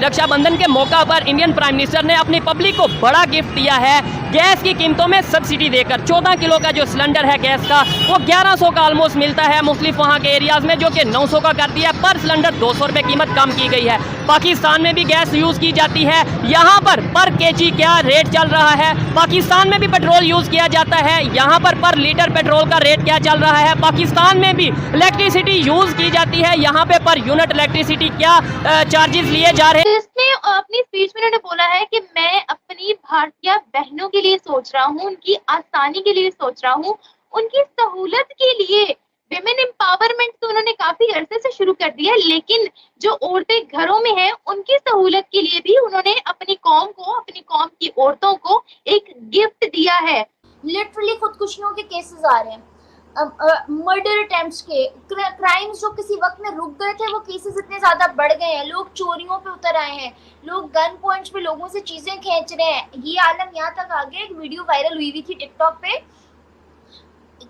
रक्षाबंधन के मौका पर इंडियन प्राइम मिनिस्टर ने अपनी पब्लिक को बड़ा गिफ्ट दिया है। गैस की कीमतों में सब्सिडी देकर 14 किलो का जो सिलेंडर है गैस का वो 1100 का ऑलमोस्ट मिलता है मुख्तलिफ वहाँ के एरियाज में, जो कि 900 का कर दिया। पर सिलेंडर 200 रुपये कीमत कम की गई है। पाकिस्तान में भी गैस यूज़ की जाती है। यहाँ पर केजी क्या रेट चल रहा है? पाकिस्तान में भी पेट्रोल यूज़ किया जाता है। यहाँ पर लीटर पेट्रोल का रेट क्या चल रहा है? पाकिस्तान में भी इलेक्ट्रिसिटी यूज़ की जाती है। यहाँ पे पर यूनिट इलेक्ट्रिसिटी क्या चार्जेस लिए जा रहे हैं? इसमें अपनी स्पीच में उन्होंने बोला है कि मैं अपनी भारतीय बहनों के लिए सोच रहा हूँ, उनकी आसानी के लिए सोच रहा हूँ, उनकी सहूलत के लिए। विमेन एम्पावरमेंट तो उन्होंने काफी अरसे से शुरू कर दिया है, लेकिन जो औरतें घरों में हैं उनकी सहूलत के लिए भी उन्होंने अपनी कौम को, अपनी कौम की औरतों को एक गिफ्ट दिया है। लिटरली खुदकुशियों के केसेस आ रहे हैं, मर्डर अटेम्प्ट्स के, क्राइम्स जो किसी वक्त में रुक गए थे वो केसेस इतने ज्यादा बढ़ गए हैं। लोग चोरियों पे उतर आए हैं, लोग गन पॉइंट्स पे लोगों से चीजें खींच रहे हैं। ये आलम यहाँ तक आ गया, एक वीडियो वायरल हुई थी टिकटॉक पे।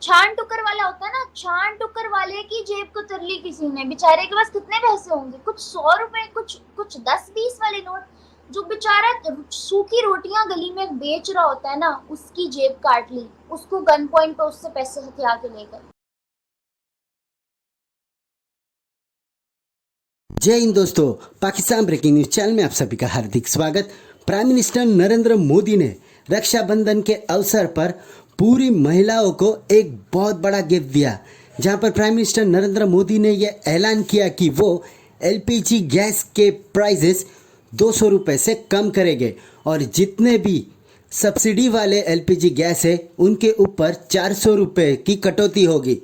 छान टुकर वाला होता है ना, छान टुकर वाले की जेब को तर ली किसी ने। बेचारे के पास कितने पैसे होंगे? कुछ 100 रुपए, कुछ 10-20 वाले नोट। जो बेचारा सूखी रोटियां गली में बेच रहा होता है ना, उसकी जेब काट ली, उसको गन पॉइंट पे उससे पैसे हथिया के ले गए। जय हिंद दोस्तों, पाकिस्तान ब्रेकिंग न्यूज चैनल में आप सभी का हार्दिक स्वागत। प्राइम मिनिस्टर नरेंद्र मोदी ने रक्षाबंधन के अवसर पर पूरी महिलाओं को एक बहुत बड़ा गिफ्ट दिया, जहां पर प्राइम मिनिस्टर नरेंद्र मोदी ने यह ऐलान किया कि वो एलपीजी गैस के प्राइसेस 200 रुपये से कम करेंगे और जितने भी सब्सिडी वाले एलपीजी गैस है उनके ऊपर 400 रुपये की कटौती होगी।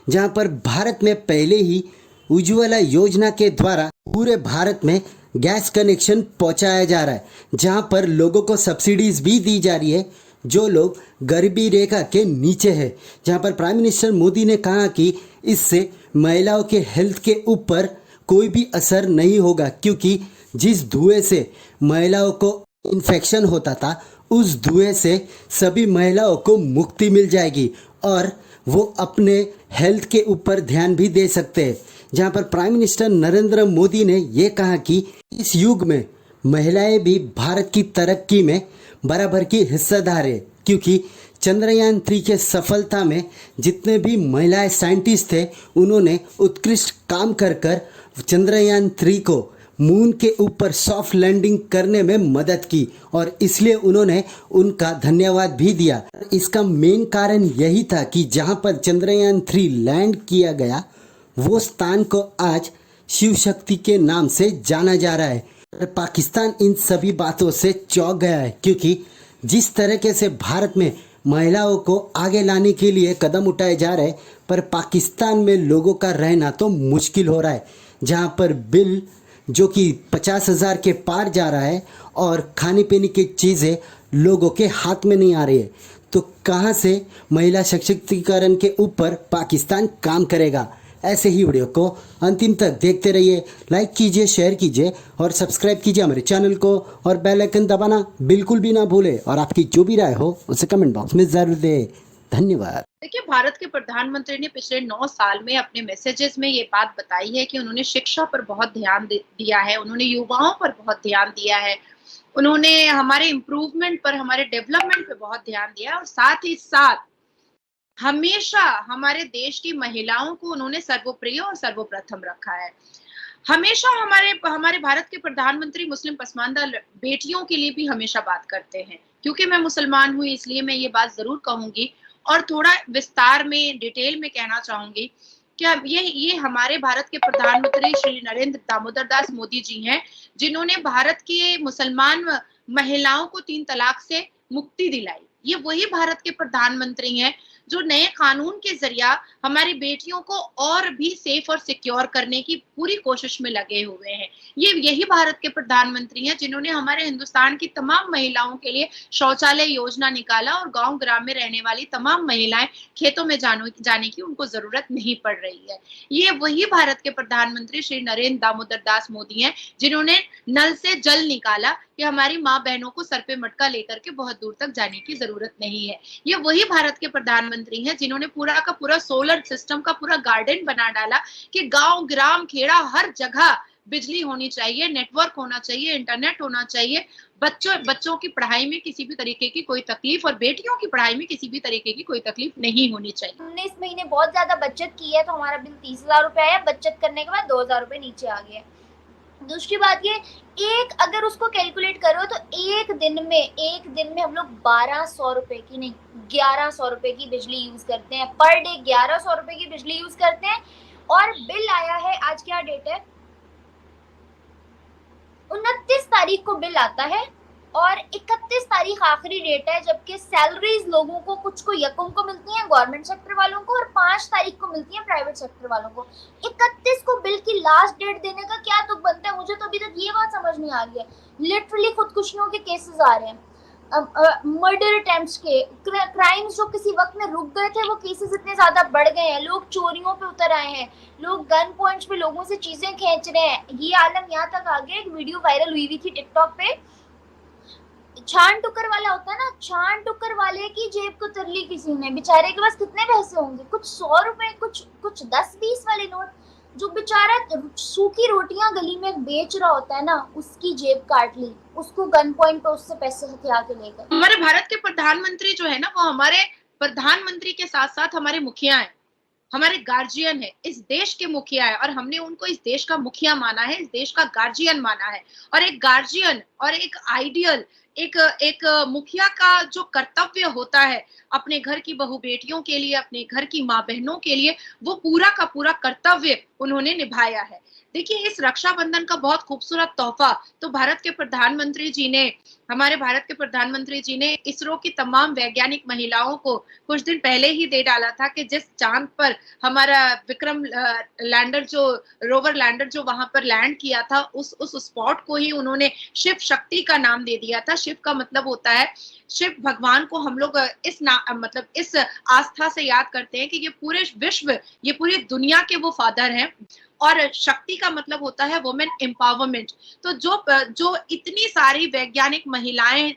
जहां पर भारत में पहले ही उज्ज्वला योजना के द्वारा पूरे भारत में गैस कनेक्शन पहुंचाया जा रहा है, जहां पर लोगों को सब्सिडीज भी दी जा रही है जो लोग गरीबी रेखा के नीचे है। जहां पर प्राइम मिनिस्टर मोदी ने कहा कि इससे महिलाओं के हेल्थ के ऊपर कोई भी असर नहीं होगा, क्योंकि जिस धुएं से महिलाओं को इन्फेक्शन होता था उस धुएं से सभी महिलाओं को मुक्ति मिल जाएगी और वो अपने हेल्थ के ऊपर ध्यान भी दे सकते हैं। जहां पर प्राइम मिनिस्टर नरेंद्र मोदी ने ये कहा कि इस युग में महिलाएं भी भारत की तरक्की में बराबर की हिस्सेदार है, क्योंकि चंद्रयान 3 के सफलता में जितने भी महिलाएं साइंटिस्ट थे उन्होंने उत्कृष्ट काम कर चंद्रयान 3 को मून के ऊपर सॉफ्ट लैंडिंग करने में मदद की और इसलिए उन्होंने उनका धन्यवाद भी दिया। इसका मेन कारण यही था कि जहां पर चंद्रयान 3 लैंड किया गया वो स्थान को आज शिव शक्ति के नाम से जाना जा रहा है। पाकिस्तान इन सभी बातों से चौंक गया है, क्योंकि जिस तरीके से भारत में महिलाओं को आगे लाने के लिए कदम उठाए जा रहे हैं, पर पाकिस्तान में लोगों का रहना तो मुश्किल हो रहा है। जहां पर बिल जो कि 50,000 के पार जा रहा है और खाने पीने की चीज़ें लोगों के हाथ में नहीं आ रही है, तो कहां से महिला सशक्तिकरण के ऊपर पाकिस्तान काम करेगा। ऐसे ही वीडियो को अंतिम तक देखते रहिए, लाइक कीजिए, शेयर कीजिए और सब्सक्राइब कीजिए हमारे चैनल को और बेल आइकन दबाना बिल्कुल भी ना भूले और आपकी जो भी राय हो उसे कमेंट बॉक्स में ज़रूर दें। धन्यवाद। देखिए, भारत के प्रधानमंत्री ने पिछले 9 साल में अपने मैसेजेस में ये बात बताई है कि उन्होंने शिक्षा पर बहुत ध्यान दिया है, उन्होंने युवाओं पर बहुत ध्यान दिया है, उन्होंने हमारे इम्प्रूवमेंट पर, हमारे डेवलपमेंट पर बहुत ध्यान दिया और साथ ही साथ हमेशा हमारे देश की महिलाओं को उन्होंने सर्वोप्रिय और सर्वप्रथम रखा है। हमेशा हमारे भारत के प्रधानमंत्री मुस्लिम पसमानदा बेटियों के लिए भी हमेशा बात करते हैं। क्योंकि मैं मुसलमान हूँ इसलिए मैं ये बात जरूर कहूंगी और थोड़ा विस्तार में, डिटेल में कहना चाहूंगी कि ये हमारे भारत के प्रधानमंत्री श्री नरेंद्र दामोदर दास मोदी जी हैं, जिन्होंने भारत की मुसलमान महिलाओं को 3 तलाक से मुक्ति दिलाई। ये वही भारत के प्रधानमंत्री हैं जो नए कानून के जरिया हमारी बेटियों को और भी सेफ और सिक्योर करने की पूरी कोशिश में लगे हुए हैं। यही भारत के प्रधानमंत्री हैं जिन्होंने हमारे हिंदुस्तान की तमाम महिलाओं के लिए शौचालय योजना निकाला और गांव ग्राम में रहने वाली तमाम महिलाएं खेतों में जाने की उनको जरूरत नहीं पड़ रही है। ये वही भारत के प्रधानमंत्री श्री नरेंद्र दामोदर दास मोदी हैं जिन्होंने नल से जल निकाला कि हमारी माँ बहनों को सर पे मटका लेकर के बहुत दूर तक जाने की जरूरत नहीं है। ये वही भारत के प्रधानमंत्री हैं जिन्होंने पूरा का पूरा सोलर सिस्टम का पूरा गार्डन बना डाला कि गांव ग्राम खेड़ा हर जगह बिजली होनी चाहिए, नेटवर्क होना चाहिए, इंटरनेट होना चाहिए, बच्चों की पढ़ाई में किसी भी तरीके की कोई तकलीफ और बेटियों की पढ़ाई में किसी भी तरीके की कोई तकलीफ नहीं होनी चाहिए। हमने इस महीने बहुत ज्यादा बचत की है, तो हमारा बिल 30,000 रुपए आया, बचत करने के बाद 2,000 रुपए नीचे आ गया। दूसरी बात ये, अगर उसको कैलकुलेट करो तो एक दिन में हम लोग 1,200 रुपए की नहीं 1,100 रुपए की बिजली यूज करते हैं, पर डे 1,100 रुपए की बिजली यूज करते हैं। और बिल आया है, आज क्या डेट है, 29 तारीख को बिल आता है और 31 तारीख आखिरी डेट है, जबकि सैलरीज लोगों को कुछ को यकम को मिलती हैं गवर्नमेंट सेक्टर वालों को और 5 तारीख को मिलती हैं प्राइवेट सेक्टर वालों को। 31 को बिल की लास्ट डेट देने का क्या तुक बनता है? मुझे तो अभी तक ये बात समझ नहीं आ रही है। लिटरली खुदकुशियों के केसेस आ रहे हैं, मर्डर अटेम्प्ट्स के, क्राइम्स जो किसी वक्त में रुक गए थे वो केसेस इतने ज्यादा बढ़ गए हैं, लोग चोरियों पे उतर आए हैं, लोग गन पॉइंट्स पे लोगों से चीजें खींच रहे हैं। ये आलम यहाँ तक आ गया, एक वीडियो वायरल हुई थी टिकटॉक पे, छान टुकर वाला होता है ना, छान टुकर वाले की जेब को तर ली किसी ने, बेचारे के पास कितने पैसे होंगे, कुछ 100 रुपए, कुछ 10-20 वाले नोट, जो बेचारा सूखी रोटियां गली में बेच रहा होता है ना, उसकी जेब काट ली, उसको गन पॉइंट पे उससे पैसे हथिया के ले गए। हमारे भारत के प्रधानमंत्री जो है ना, वो हमारे प्रधानमंत्री के साथ साथ हमारे मुखिया हैं, हमारे गार्जियन है, इस देश के मुखिया है, और हमने उनको इस देश का मुखिया माना है, इस देश का गार्जियन माना है। और एक गार्जियन और एक आइडियल, एक मुखिया का जो कर्तव्य होता है अपने घर की बहू बेटियों के लिए, अपने घर की माँ बहनों के लिए, वो पूरा का पूरा कर्तव्य उन्होंने निभाया है। देखिए, इस रक्षाबंधन का बहुत खूबसूरत तोहफा तो हमारे भारत के प्रधानमंत्री जी ने इसरो की तमाम वैज्ञानिक महिलाओं को कुछ दिन पहले ही दे डाला था कि जिस चांद पर हमारा विक्रम लैंडर जो रोवर लैंडर जो वहां पर लैंड किया था, उस स्पॉट को ही उन्होंने शिव शक्ति का नाम दे दिया था। शिव का मतलब होता है, शिव भगवान को हम लोग इस आस्था से याद करते हैं कि ये पूरे विश्व, ये पूरी दुनिया के वो फादर हैं। और शक्ति का मतलब होता है वुमेन एम्पावरमेंट। तो जो इतनी सारी वैज्ञानिक महिलाएं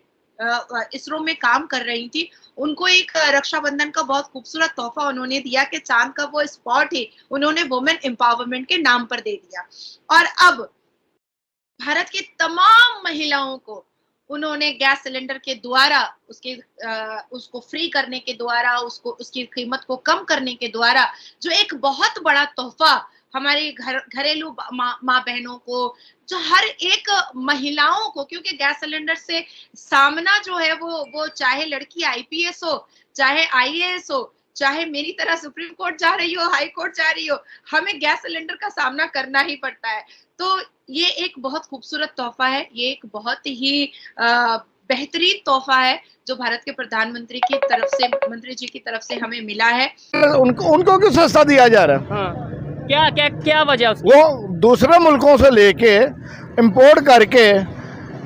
इसरो में काम कर रही थी, उनको एक रक्षाबंधन का बहुत खूबसूरत तोहफा उन्होंने दिया कि चांद का वो स्पॉट ही उन्होंने वुमेन एम्पावरमेंट के नाम पर दे दिया। और अब भारत की तमाम महिलाओं को उन्होंने गैस सिलेंडर के द्वारा उसको फ्री करने के द्वारा, उसकी कीमत को कम करने के द्वारा, जो एक बहुत बड़ा तोहफा हमारे घरेलू माँ बहनों को, जो हर एक महिलाओं को, क्योंकि गैस सिलेंडर से सामना जो है वो चाहे लड़की आईपीएस हो, चाहे आईएएस हो, चाहे मेरी तरह सुप्रीम कोर्ट जा रही हो, हाई कोर्ट जा रही हो, हमें गैस सिलेंडर का सामना करना ही पड़ता है। तो ये एक बहुत खूबसूरत तोहफा है, ये एक बहुत ही बेहतरीन तोहफा है जो भारत के प्रधानमंत्री की तरफ से, मंत्री जी की तरफ से हमें मिला है। उनको क्यों सस्ता दिया जा रहा है? हाँ। क्या वजह उसकी? वो दूसरे मुल्कों से लेके इंपोर्ट करके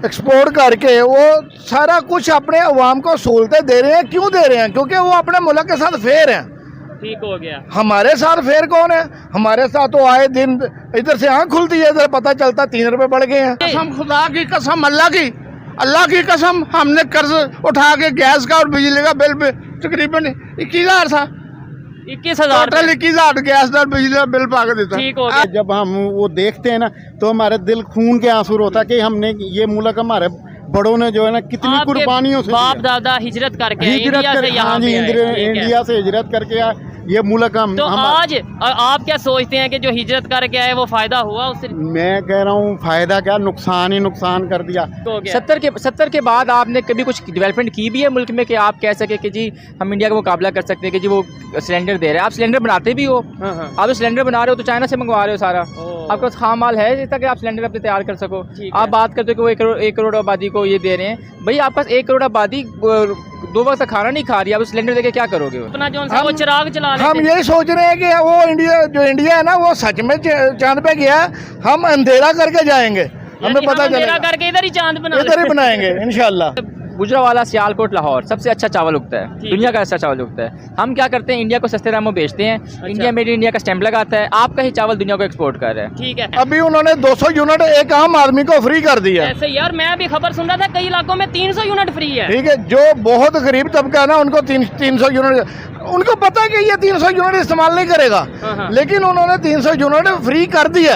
एक्सपोर्ट करके वो सारा कुछ अपने अवाम को सहूलतें दे रहे हैं। क्यों दे रहे हैं? क्योंकि वो अपने मुल्क के साथ फेयर हैं। ठीक हो गया। हमारे साथ फेयर कौन है? हमारे साथ तो आए दिन इधर से आँख खुलती है, इधर पता चलता 3 रुपए बढ़ गए हैं। कसम खुदा की कसम, अल्लाह की कसम, हमने कर्ज उठा के गैस का और बिजली का बिल तकरीबन 21,000 था। 21,000 टोटल 21,000 गैस और बिजली का बिल पा के देता। ठीक हो गया। जब हम वो देखते हैं ना, तो हमारे दिल खून के आंसू होता है कि हमने ये मुल्क, हमारे बड़ों ने जो है ना कितनी कुर्बानियों से, बाप दादा हिजरत करके इंडिया से यहाँ पे आए। इंडिया से हिजरत करके ये मुल्क हम तो आज आप क्या सोचते हैं कि जो हिजरत करके आए वो फायदा हुआ उससे? मैं कह रहा हूँ फायदा क्या, नुकसान ही नुकसान कर दिया। तो 70 के बाद आपने कभी कुछ डेवलपमेंट की भी है मुल्क में कि आप कह सके कि जी हम इंडिया का मुकाबला कर सकते हैं कि जी वो सिलेंडर दे रहे हैं, आप सिलेंडर बनाते भी हो, आप तो सिलेंडर बना रहे हो तो चाइना से मंगवा रहे हो सारा, आपके पास खाम माल है जितना कि आप सिलेंडर अपने तैयार कर सको। आप बात करते हो कि वो 1 करोड़ आबादी को ये दे रहे हैं, भाई आपके पास 1 करोड़ आबादी 2 वक्त खाना नहीं खा रही, आप सिलेंडर देके क्या करोगे? अपना जो वो चिराग जला हम यही सोच रहे हैं कि वो इंडिया है ना, वो सच में चांद पे गया, हम अंधेरा करके जाएंगे, हमें पता चलेगा, करके इधर ही चांद बनाएंगे इंशाल्लाह। गुजरावाला, सियालकोट, लाहौर सबसे अच्छा चावल उगता है, दुनिया का अच्छा चावल उगता है। हम क्या करते हैं, इंडिया को सस्ते दामों बेचते हैं, इंडिया मेड इन इंडिया का स्टैंप लगाता है, आपका ही चावल दुनिया को एक्सपोर्ट कर रहा है। ठीक है। अभी उन्होंने 200 यूनिट एक आम आदमी को फ्री कर दिया। ऐसे यार, मैं अभी खबर सुन रहा था कई इलाकों में 300 यूनिट फ्री है। ठीक है, जो बहुत गरीब तबका है ना, उनको 300 यूनिट, उनको पता है कि ये 300 यूनिट इस्तेमाल नहीं करेगा, लेकिन उन्होंने 300 यूनिट फ्री कर दिया।